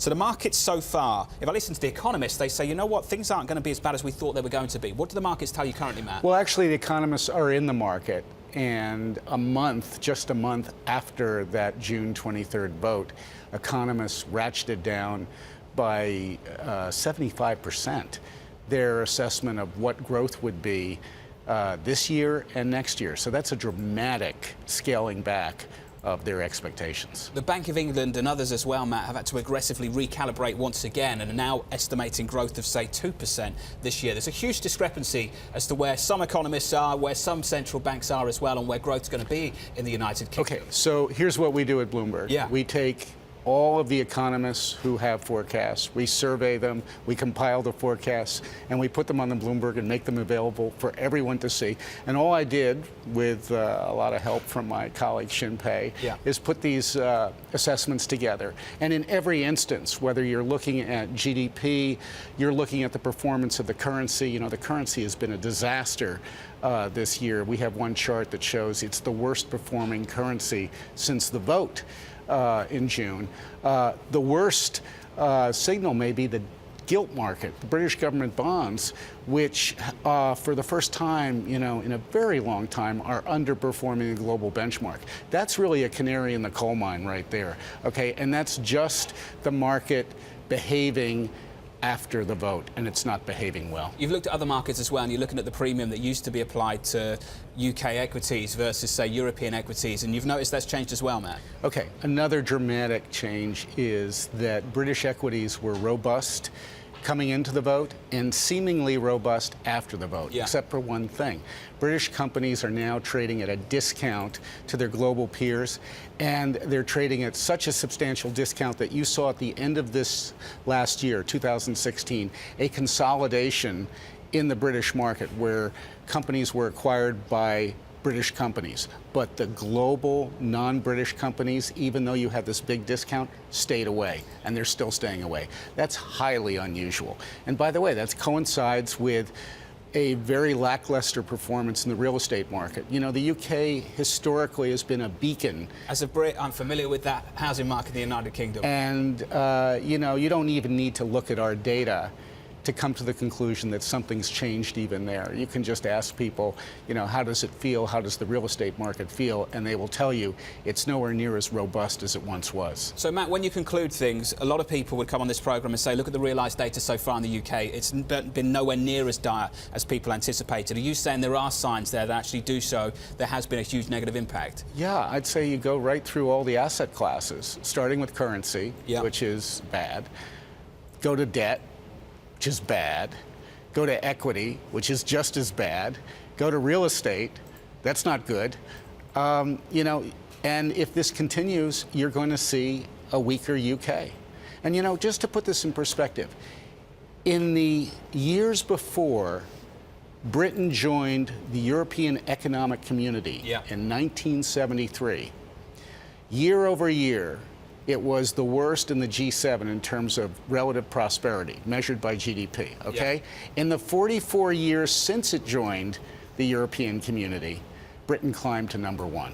So the markets so far, if I listen to the economists, they say, you know what, things aren't going to be as bad as we thought they were going to be. What do the markets tell you currently, Matt? Well, actually, the economists are in the market. And just a month after that June 23rd vote, economists ratcheted down by 75% their assessment of what growth would be this year and next year. So that's a dramatic scaling back of their expectations. The Bank of England and others as well, Matt, have had to aggressively recalibrate once again and are now estimating growth of, say, 2% this year. There's a huge discrepancy as to where some economists are, where some central banks are as well, and where growth's going to be in the United Kingdom. Okay, so here's what we do at Bloomberg. Yeah. We take all of the economists who have forecasts, we survey them, we compile the forecasts, and we put them on the Bloomberg and make them available for everyone to see. And all I did, with a lot of help from my colleague Shinpei, is put these assessments together. And in every instance, whether you're looking at GDP, you're looking at the performance of the currency. You know, the currency has been a disaster this year. We have one chart that shows it's the worst performing currency since the vote in June. The worst signal may be the gilt market, the British government bonds, which for the first time, in a very long time, are underperforming the global benchmark. That's really a canary in the coal mine right there, okay? And that's just the market behaving after the vote, and it's not behaving well. You've looked at other markets as well, and you're looking at the premium that used to be applied to UK equities versus, say, European equities, and you've noticed that's changed as well, Matt. Okay, another dramatic change is that British equities were robust coming into the vote and seemingly robust after the vote, except for one thing. British companies are now trading at a discount to their global peers, and they're trading at such a substantial discount that you saw at the end of this last year, 2016, a consolidation in the British market where companies were acquired by British companies, but the global non-British companies, even though you had this big discount, stayed away, and they're still staying away. That's highly unusual. And by the way, that coincides with a very lackluster performance in the real estate market. You know, the UK historically has been a beacon. As a Brit, I'm familiar with that housing market in the United Kingdom. And, you don't even need to look at our data to come to the conclusion that something's changed even there. You can just ask people, how does it feel? How does the real estate market feel? And they will tell you it's nowhere near as robust as it once was. So, Matt, when you conclude things, a lot of people would come on this programme and say, look at the realised data so far in the UK. It's been nowhere near as dire as people anticipated. Are you saying there are signs there that actually do show there has been a huge negative impact? Yeah, I'd say you go right through all the asset classes, starting with currency, which is bad. Go to debt, which is bad. Go to equity, which is just as bad. Go to real estate, that's not good. And if this continues, you're going to see a weaker UK. And just to put this in perspective, in the years before Britain joined the European Economic Community in 1973, year over year, it was the worst in the G7 in terms of relative prosperity, measured by GDP, okay? In the 44 years since it joined the European community, Britain climbed to #1.